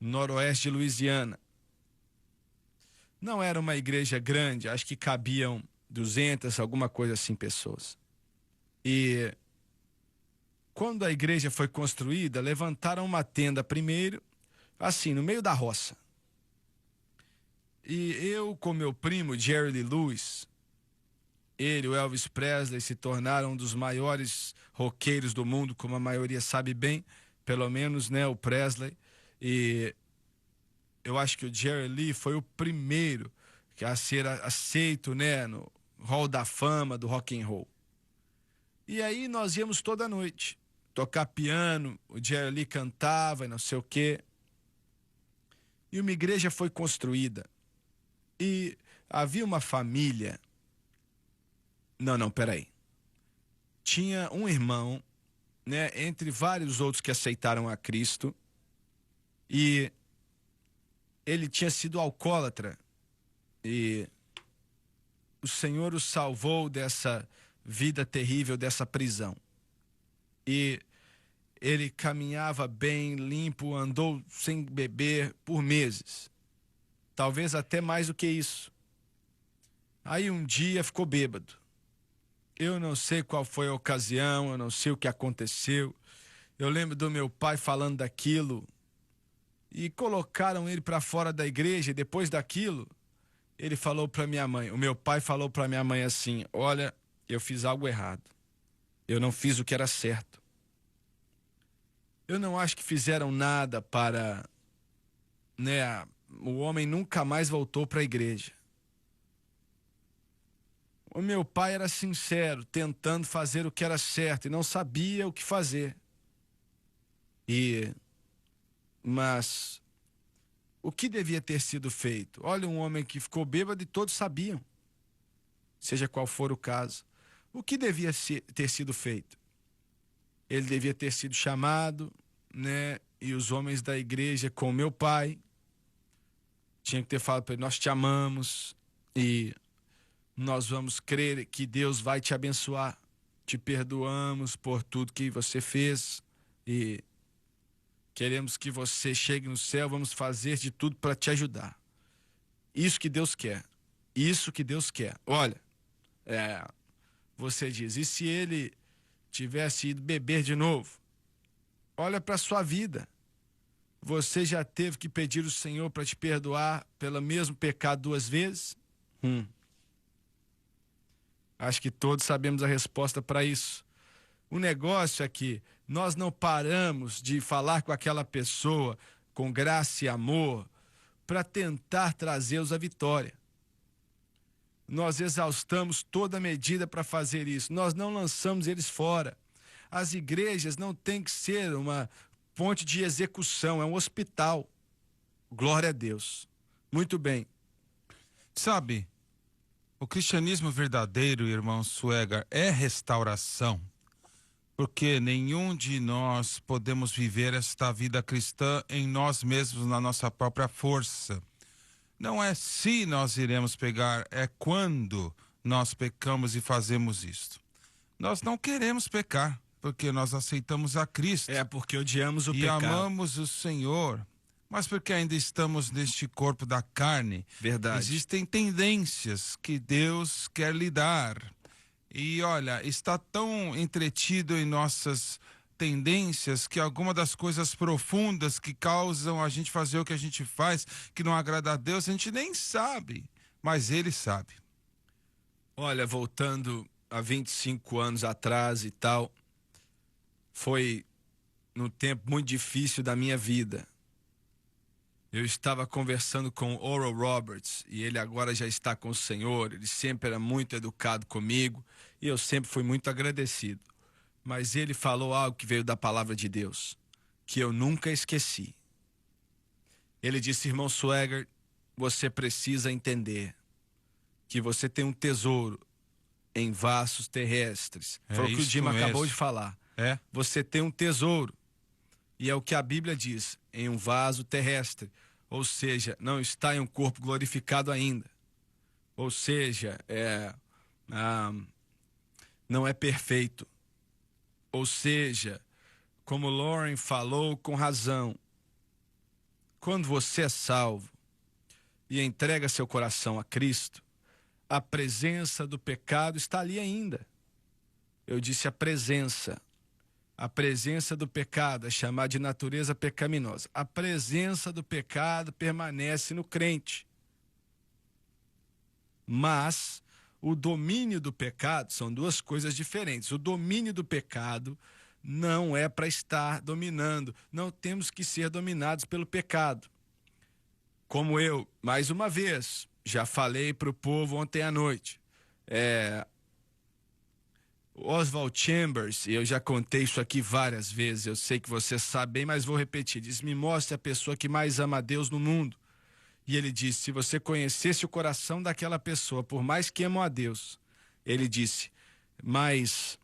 noroeste de Louisiana. Não era uma igreja grande, acho que cabiam 200, alguma coisa assim, pessoas. E quando a igreja foi construída, levantaram uma tenda primeiro, assim, no meio da roça. E eu com meu primo, Jerry Lee Lewis, ele e o Elvis Presley se tornaram um dos maiores roqueiros do mundo, como a maioria sabe bem, pelo menos, né, o Presley. E eu acho que o Jerry Lee foi o primeiro a ser aceito, né, no Hall da Fama do rock and roll. E aí nós íamos toda noite tocar piano, o Jerry Lee cantava e não sei o quê. E uma igreja foi construída. E havia uma família. Não, peraí. Tinha um irmão, né, entre vários outros que aceitaram a Cristo, e ele tinha sido alcoólatra. E o Senhor o salvou dessa vida terrível, dessa prisão. E ele caminhava bem, limpo, andou sem beber por meses. Talvez até mais do que isso. Aí um dia ficou bêbado. Eu não sei qual foi a ocasião, eu não sei o que aconteceu. Eu lembro do meu pai falando daquilo e colocaram ele para fora da igreja. E depois daquilo, ele falou para minha mãe. O meu pai falou para minha mãe assim: olha, eu fiz algo errado. Eu não fiz o que era certo. Eu não acho que fizeram nada para, né? O homem nunca mais voltou para a igreja. O meu pai era sincero, tentando fazer o que era certo e não sabia o que fazer. Mas o que devia ter sido feito? Olha, um homem que ficou bêbado e todos sabiam, seja qual for o caso. O que devia ter sido feito? Ele devia ter sido chamado, né? E os homens da igreja, com meu pai, tinham que ter falado para ele: nós te amamos e nós vamos crer que Deus vai te abençoar. Te perdoamos por tudo que você fez e queremos que você chegue no céu, vamos fazer de tudo para te ajudar. Isso que Deus quer. Isso que Deus quer. Olha, você diz, e se ele tivesse ido beber de novo? Olha para a sua vida. Você já teve que pedir ao Senhor para te perdoar pelo mesmo pecado 2 vezes? Acho que todos sabemos a resposta para isso. O negócio é que nós não paramos de falar com aquela pessoa com graça e amor para tentar trazê-los à vitória. Nós exaustamos toda medida para fazer isso. Nós não lançamos eles fora. As igrejas não têm que ser uma ponte de execução, é um hospital. Glória a Deus. Muito bem. Sabe, o cristianismo verdadeiro, irmão Suegar, é restauração. Porque nenhum de nós podemos viver esta vida cristã em nós mesmos, na nossa própria força. Não é se nós iremos pegar, é quando nós pecamos e fazemos isto. Nós não queremos pecar, porque nós aceitamos a Cristo. É porque odiamos o e pecado. amamos o Senhor, mas porque ainda estamos neste corpo da carne. Verdade. Existem tendências que Deus quer lidar. E olha, está tão entretido em nossas tendências que alguma das coisas profundas que causam a gente fazer o que a gente faz, que não agrada a Deus, a gente nem sabe, mas Ele sabe. Olha, voltando a 25 anos atrás e tal, foi num tempo muito difícil da minha vida. Eu estava conversando com Oral Roberts e ele agora já está com o Senhor. Ele sempre era muito educado comigo e eu sempre fui muito agradecido. Mas ele falou algo que veio da palavra de Deus, que eu nunca esqueci. Ele disse: irmão Swagger, você precisa entender que você tem um tesouro em vasos terrestres. Foi o que o Jim acabou de falar. Você tem um tesouro. E é o que a Bíblia diz, em um vaso terrestre. Ou seja, não está em um corpo glorificado ainda. Ou seja, não é perfeito. Ou seja, como Lauren falou com razão, quando você é salvo e entrega seu coração a Cristo, a presença do pecado está ali ainda. Eu disse a presença. A presença do pecado é chamada de natureza pecaminosa. A presença do pecado permanece no crente. Mas o domínio do pecado são duas coisas diferentes. O domínio do pecado não é para estar dominando. Não temos que ser dominados pelo pecado. Como eu, mais uma vez, já falei para o povo ontem à noite. Oswald Chambers, e eu já contei isso aqui várias vezes, eu sei que você sabe bem, mas vou repetir. Diz, me mostre a pessoa que mais ama a Deus no mundo. E ele disse, se você conhecesse o coração daquela pessoa, por mais que amam a Deus, ele disse, mas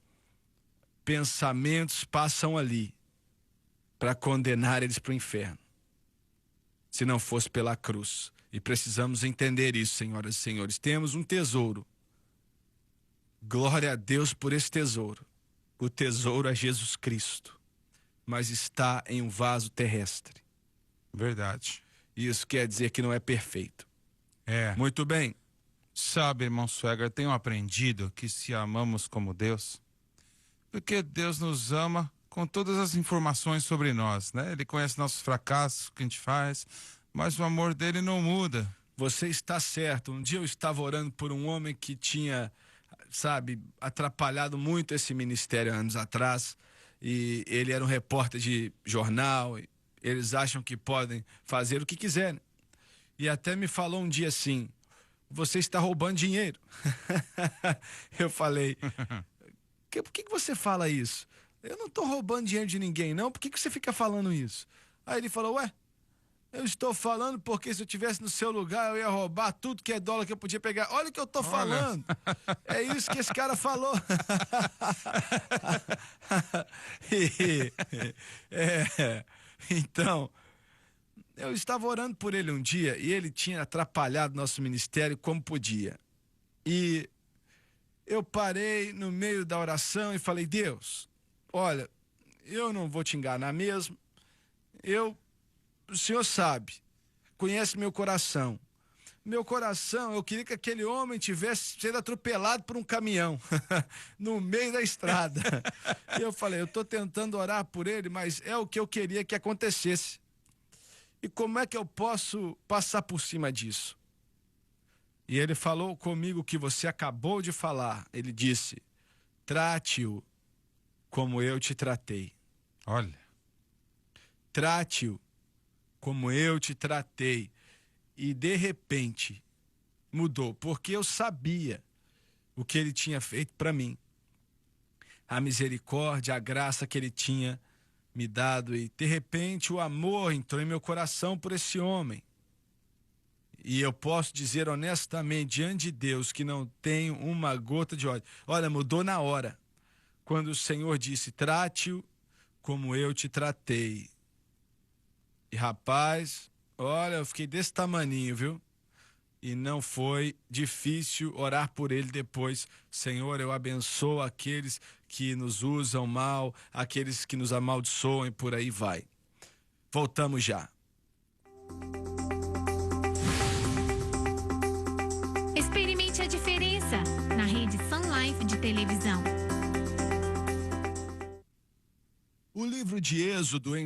pensamentos passam ali para condenar eles para o inferno, se não fosse pela cruz. E precisamos entender isso, senhoras e senhores. Temos um tesouro. Glória a Deus por esse tesouro. O tesouro é Jesus Cristo, mas está em um vaso terrestre. Verdade. Isso quer dizer que não é perfeito. Muito bem. Sabe, irmão Swaggart, tenho aprendido que se amamos como Deus, porque Deus nos ama com todas as informações sobre nós, né? Ele conhece nossos fracassos, o que a gente faz, mas o amor dele não muda. Você está certo. Um dia eu estava orando por um homem que tinha, atrapalhado muito esse ministério anos atrás, e ele era um repórter de jornal, e eles acham que podem fazer o que quiserem. E até me falou um dia assim, você está roubando dinheiro. Eu falei, por que você fala isso? Eu não estou roubando dinheiro de ninguém, não. Por que você fica falando isso? Aí ele falou, eu estou falando porque se eu estivesse no seu lugar, eu ia roubar tudo que é dólar que eu podia pegar. Olha o que eu estou falando. É isso que esse cara falou. Então, eu estava orando por ele um dia e ele tinha atrapalhado nosso ministério como podia. E eu parei no meio da oração e falei, Deus, olha, eu não vou te enganar mesmo. O Senhor sabe, conhece meu coração. Meu coração, eu queria que aquele homem tivesse sido atropelado por um caminhão no meio da estrada. E eu falei, eu estou tentando orar por ele, mas é o que eu queria que acontecesse. E como é que eu posso passar por cima disso? E ele falou comigo o que você acabou de falar. Ele disse, trate-o como eu te tratei. Olha. Trate-o como eu te tratei. E de repente mudou, porque eu sabia o que ele tinha feito para mim. A misericórdia, a graça que ele tinha me dado. E de repente o amor entrou em meu coração por esse homem. E eu posso dizer honestamente diante de Deus que não tenho uma gota de ódio. Olha, mudou na hora. Quando o Senhor disse, trate-o como eu te tratei. E rapaz, olha, eu fiquei desse tamaninho, viu? E não foi difícil orar por ele depois. Senhor, eu abençoo aqueles que nos usam mal, aqueles que nos amaldiçoam e por aí vai. Voltamos já. Experimente a diferença na rede Sun Life de televisão. O livro de Êxodo, em